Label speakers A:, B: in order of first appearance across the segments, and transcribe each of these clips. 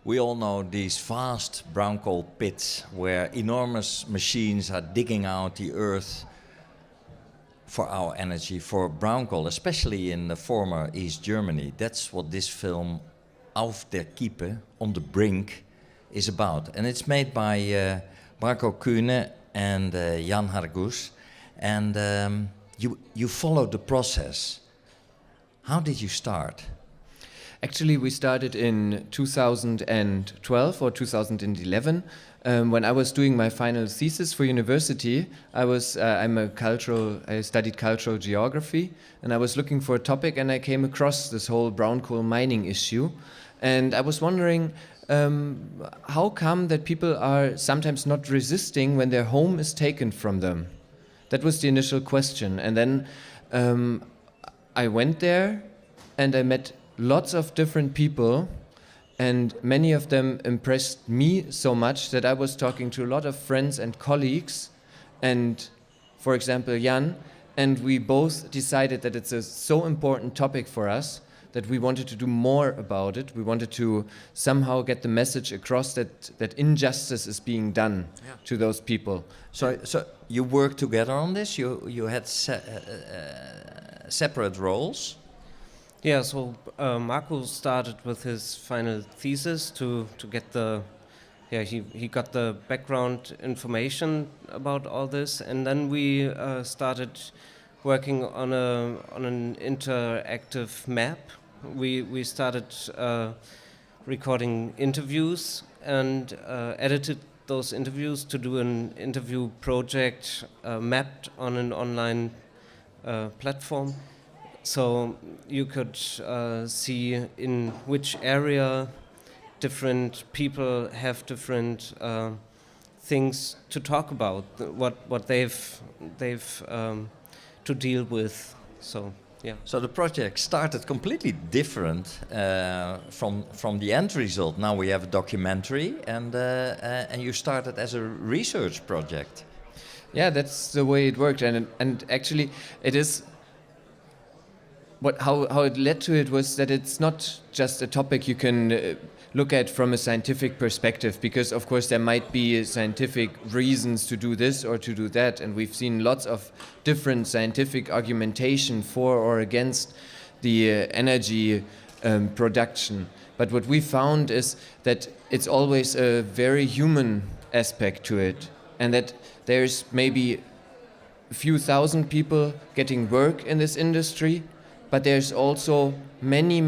A: We all know these vast brown coal pits where enormous machines are digging out the earth for our energy, for brown coal, especially in the former East Germany. That's what this film, Auf der Kippe, on the brink, is about. And it's made by Kuhne and Jan Hargus. And you follow the process. How did you start?
B: Actually, we started in 2012 or 2011. When I was doing my final thesis for university, I studied cultural geography, and I was looking for a topic, and I came across this whole brown coal mining issue. And I was wondering, how come that people are sometimes not resisting when their home is taken from them? That was the initial question. And then I went there, and I met lots of different people, and many of them impressed me so much that I was talking to a lot of friends and colleagues, and for example Jan, and we both decided that it's a so important topic for us that we wanted to do more about it. We wanted to somehow get the message across that injustice is being done to those people.
A: So you worked together on this? You had separate roles?
C: Yeah, so Marco started with his final thesis to get he got the background information about all this, and then we started working on an interactive map. We started recording interviews and edited those interviews to do an interview project mapped on an online platform. So you could see in which area different people have different things to talk about, what they've to deal with. So yeah.
A: So the project started completely different from the end result. Now we have a documentary, and you started as a research project.
B: Yeah, that's the way it worked, and actually it is. How it led to it was that it's not just a topic you can look at from a scientific perspective, because of course there might be scientific reasons to do this or to do that, and we've seen lots of different scientific argumentation for or against the energy production. But what we found is that it's always a very human aspect to it, and that there's maybe a few thousand people getting work in this industry, but there's also many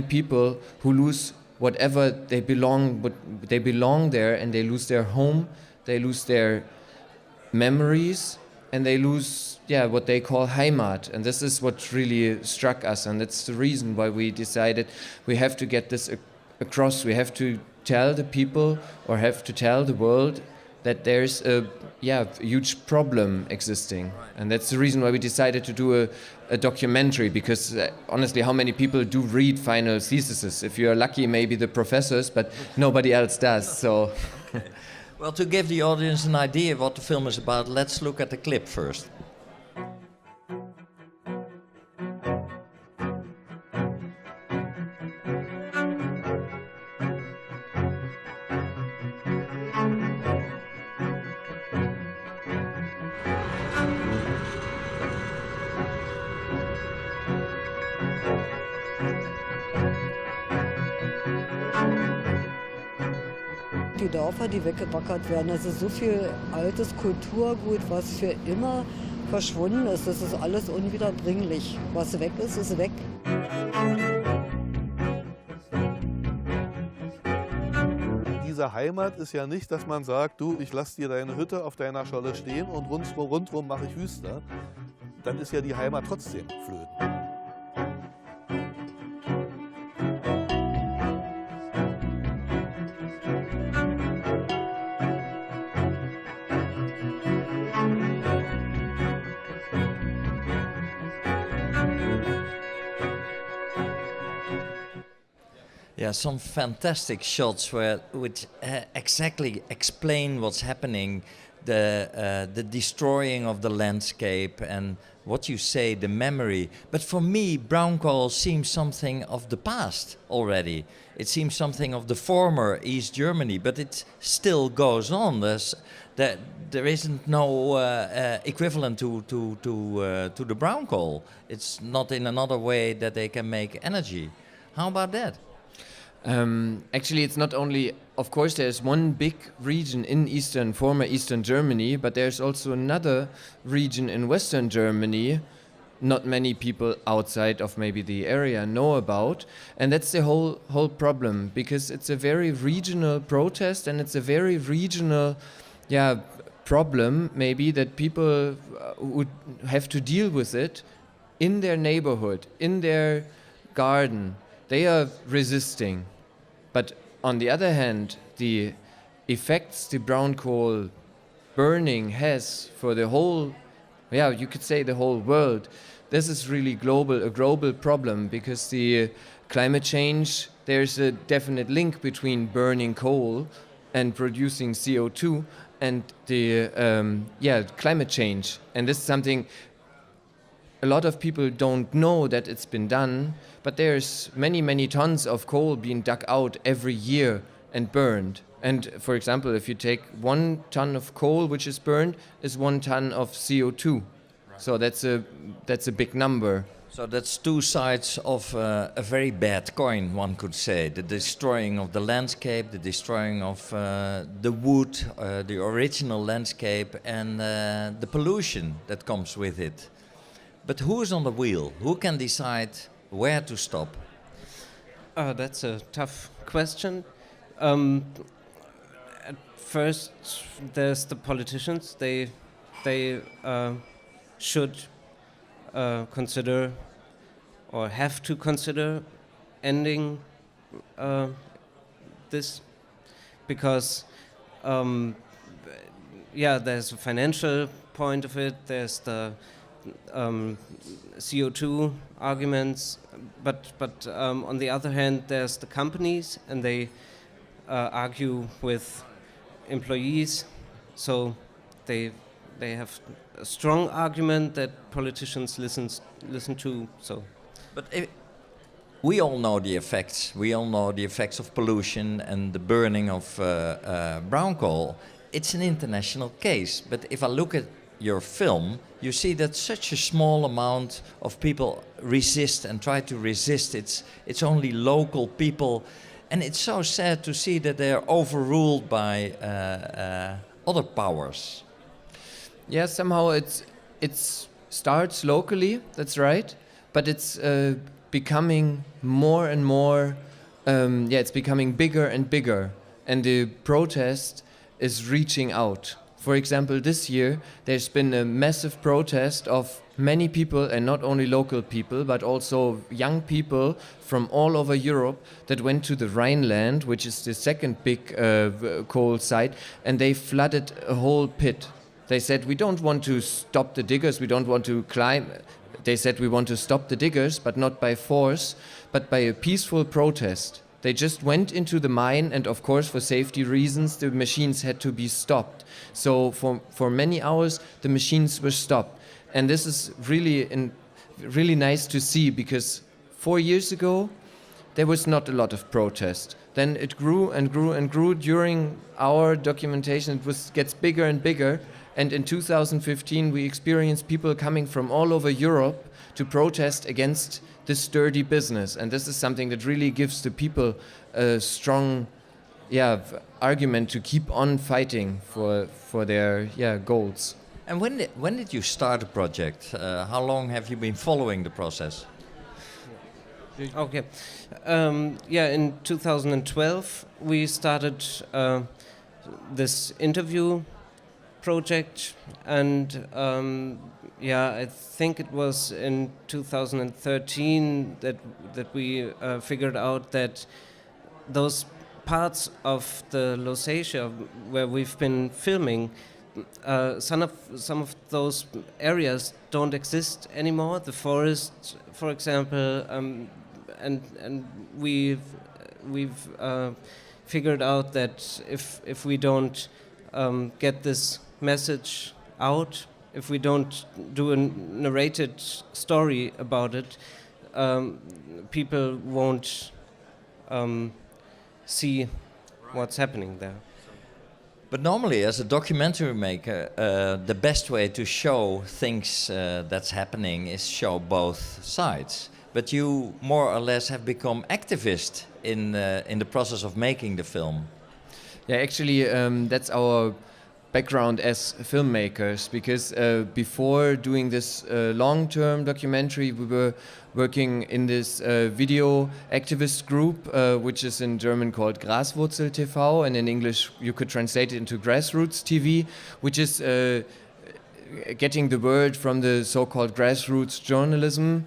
B: people who lose whatever they belong, but they belong there, and they lose their home, they lose their memories, and they lose what they call Heimat. And this is what really struck us, and that's the reason why we decided we have to get this across. We have to tell the people, or have to tell the world, that there's a huge problem existing. And that's the reason why we decided to do a documentary, because honestly, how many people do read final theses? If you're lucky, maybe the professors, but nobody else does. So,
A: well, to give the audience an idea of what the film is about, let's look at the clip first.
D: Die Dörfer, die weggebaggert werden, das ist so viel altes Kulturgut, was für immer verschwunden ist. Das ist alles unwiederbringlich. Was weg ist, ist weg.
E: Diese Heimat ist ja nicht, dass man sagt, du, ich lasse dir deine Hütte auf deiner Scholle stehen und rundherum mache ich Wüste. Dann ist ja die Heimat trotzdem flöten.
A: Yeah, some fantastic shots which exactly explain what's happening the destroying of the landscape and what you say, the memory. But for me, brown coal seems something of the past already. It seems something of the former East Germany, but it still goes on. There isn't no equivalent to the brown coal. It's not in another way that they can make energy. How about that?
B: Actually, it's not only, of course, there's one big region in former Eastern Germany, but there's also another region in Western Germany not many people outside of maybe the area know about, and that's the whole problem, because it's a very regional protest and it's a very regional problem maybe that people would have to deal with it in their neighborhood, in their garden. They are resisting. But on the other hand, the effects the brown coal burning has for the whole, you could say the whole world, this is really a global problem, because the climate change, there's a definite link between burning coal and producing CO2 and the climate change. And this is something a lot of people don't know that it's been done, but there's many tons of coal being dug out every year and burned. And for example, if you take 1 ton of coal which is burned, is 1 ton of CO2. Right. So that's a big number.
A: So that's two sides of a very bad coin, one could say. The destroying of the landscape, the destroying of the wood, the original landscape, and the pollution that comes with it. But who is on the wheel? Who can decide where to stop?
C: That's a tough question. At first, there's the politicians. They should consider or have to consider ending this, because there's a financial point of it. There's the CO2 arguments, but on the other hand, there's the companies, and they argue with employees, so they have a strong argument that politicians listen to. So,
A: but we all know the effects. We all know the effects of pollution and the burning of brown coal. It's an international case. But if I look at your film, you see that such a small amount of people resist and try to resist. It's only local people, and it's so sad to see that they are overruled by other powers.
B: Yeah, somehow it starts locally. That's right, but it's becoming more and more. It's becoming bigger and bigger, and the protest is reaching out. For example, this year there's been a massive protest of many people, and not only local people, but also young people from all over Europe that went to the Rhineland, which is the second big coal site, and they flooded a whole pit. They said, we don't want to stop the diggers, we don't want to climb. They said, we want to stop the diggers, but not by force, but by a peaceful protest. They just went into the mine, and of course, for safety reasons, the machines had to be stopped. So for many hours, the machines were stopped. And this is really nice to see, because 4 years ago, there was not a lot of protest. Then it grew and grew and grew. During our documentation, it gets bigger and bigger. And in 2015, we experienced people coming from all over Europe to protest against this dirty business. And this is something that really gives the people a strong argument to keep on fighting for their goals.
A: And when did you start the project? How long have you been following the process?
C: Okay. In 2012, we started this interview project, and I think it was in 2013 that we figured out that those parts of the Lusatia where we've been filming, some of those areas don't exist anymore. The forest, for example, and we've figured out that if we don't get this message out, if we don't do a narrated story about it, people won't see what's happening there.
A: But normally, as a documentary maker, the best way to show things that's happening is show both sides. But you more or less have become activist in the process of making the film.
B: Yeah, actually, that's our background as filmmakers, because before doing this long-term documentary, we were working in this video activist group, which is in German called Graswurzel TV, and in English you could translate it into Grassroots TV, which is getting the word from the so-called grassroots journalism,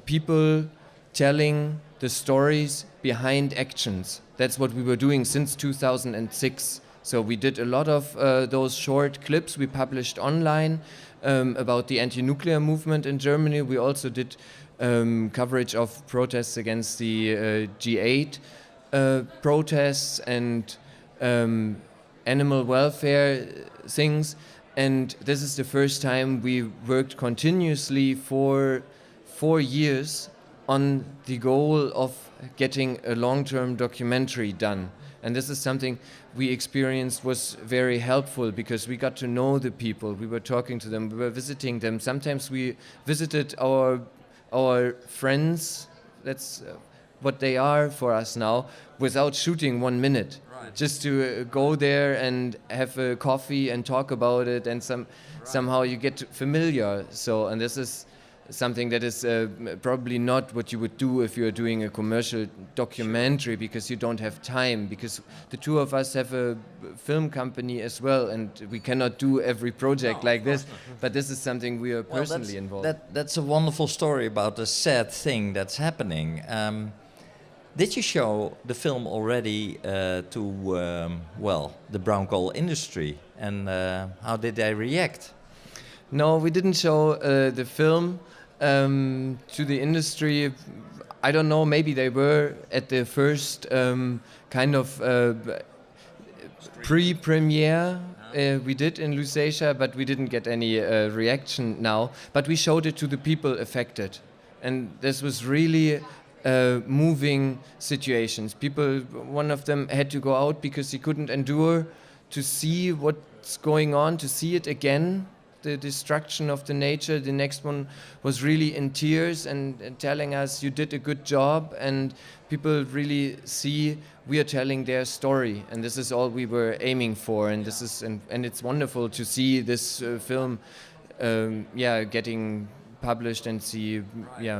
B: people telling the stories behind actions. That's what we were doing since 2006. So we did a lot of those short clips we published online about the anti-nuclear movement in Germany. We also did coverage of protests against the G8 protests and animal welfare things. And this is the first time we worked continuously for 4 years on the goal of getting a long-term documentary done. And this is something we experienced was very helpful, because we got to know the people, we were talking to them, we were visiting them. Sometimes we visited our friends, that's what they are for us now, without shooting 1 minute. Right. Just to go there and have a coffee and talk about it, and somehow you get familiar. So, and this is something that is probably not what you would do if you're doing a commercial documentary, because you don't have time, because the two of us have a film company as well, and we cannot do every project like this, but this is something we are personally involved.
A: That's a wonderful story about a sad thing that's happening. Did you show the film already to the brown coal industry, and how did they react?
B: No, we didn't show the film to the industry. I don't know, maybe they were at the first kind of pre-premiere we did in Lusatia, but we didn't get any reaction now. But we showed it to the people affected. And this was really moving situations. People, one of them had to go out because he couldn't endure to see what's going on, to see it again, the destruction of the nature. The next one was really in tears and telling us, you did a good job, and people really see we are telling their story, and this is all we were aiming for, and this is and it's wonderful to see this film getting published and see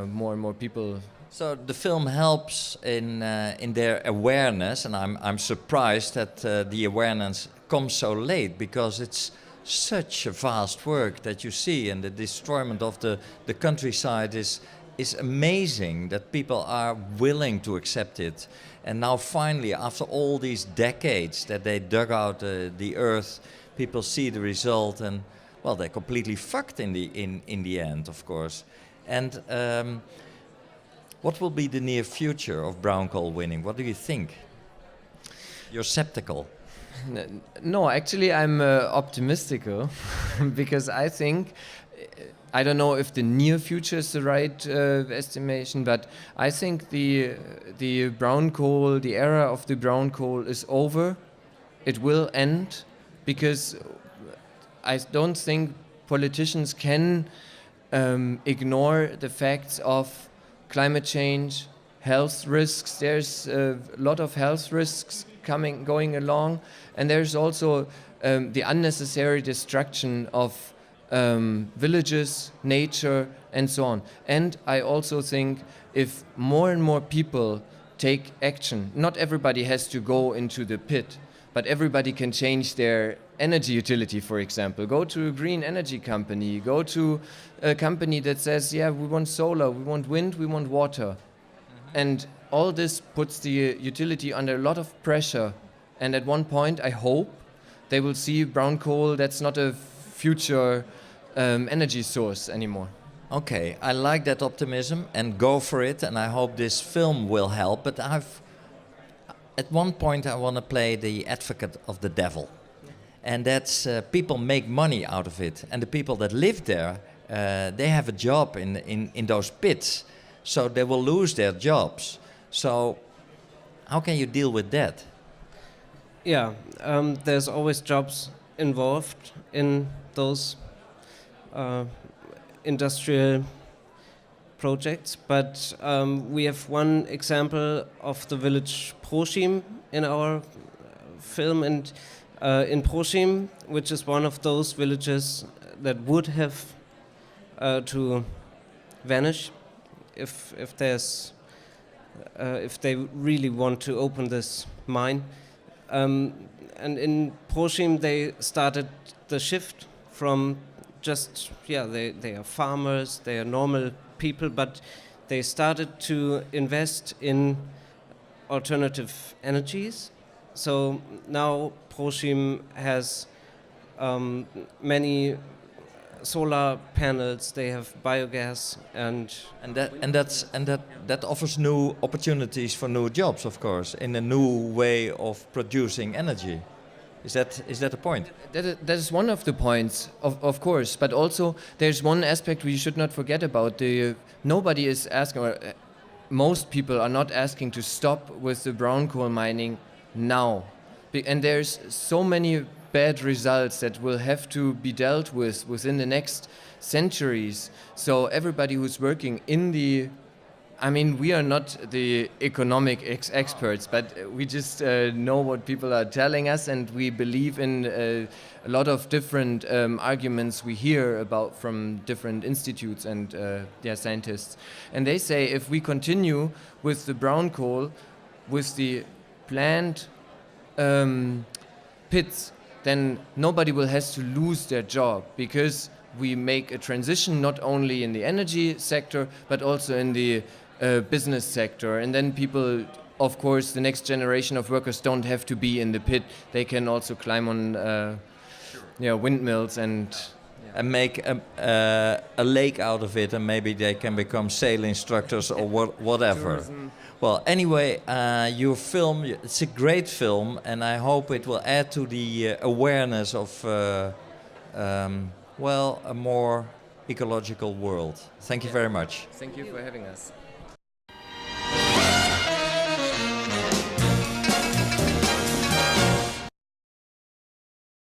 B: more and more people.
A: So the film helps in their awareness, and I'm surprised that the awareness comes so late, because it's such a vast work that you see, and the destroyment of the countryside is amazing that people are willing to accept it. And now finally, after all these decades that they dug out the earth, people see the result, and well, they're completely fucked in the end, of course. And what will be the near future of brown coal winning? What do you think? You're skeptical.
B: No, actually I'm optimistic, because I think, I don't know if the near future is the right estimation, but I think the brown coal, the era of the brown coal is over. It will end, because I don't think politicians can ignore the facts of climate change, health risks. There's a lot of health risks going along, and there's also the unnecessary destruction of villages, nature, and so on. And I also think if more and more people take action, not everybody has to go into the pit, but everybody can change their energy utility, for example. Go to a green energy company, go to a company that says, yeah, we want solar, we want wind, we want water. And all this puts the utility under a lot of pressure. And at one point, I hope, they will see brown coal, that's not a future energy source anymore.
A: Okay, I like that optimism, and go for it, and I hope this film will help. But at one point I want to play the advocate of the devil. and that's people make money out of it, and the people that live there, they have a job in those pits, so they will lose their jobs. So how can you deal with that?
C: Yeah, there's always jobs involved in those industrial projects, but we have one example of the village Proschim in our film, and in Proschim, which is one of those villages that would have to vanish if they really want to open this mine. And in Proschim they started the shift from just, they are farmers, they are normal people, but they started to invest in alternative energies. So now Proschim has many solar panels, they have biogas, and
A: that offers new opportunities for new jobs, of course, in a new way of producing energy. Is that the point?
B: That is one of the points, of course. But also, there's one aspect we should not forget about. Nobody is asking, or most people are not asking to stop with the brown coal mining now. And there's so many bad results that will have to be dealt with within the next centuries. So everybody who's working in we are not the economic experts, but we just know what people are telling us, and we believe in a lot of different arguments we hear about from different institutes and scientists. And they say if we continue with the brown coal, with the planned pits, then nobody will have to lose their job, because we make a transition not only in the energy sector, but also in the business sector. And then people, of course, the next generation of workers don't have to be in the pit. They can also climb on windmills and
A: make a lake out of it, and maybe they can become sail instructors or whatever.
B: Tourism.
A: Well, anyway, your film, it's a great film, and I hope it will add to the awareness of a more ecological world. Thank you very much.
B: Thank you for having us.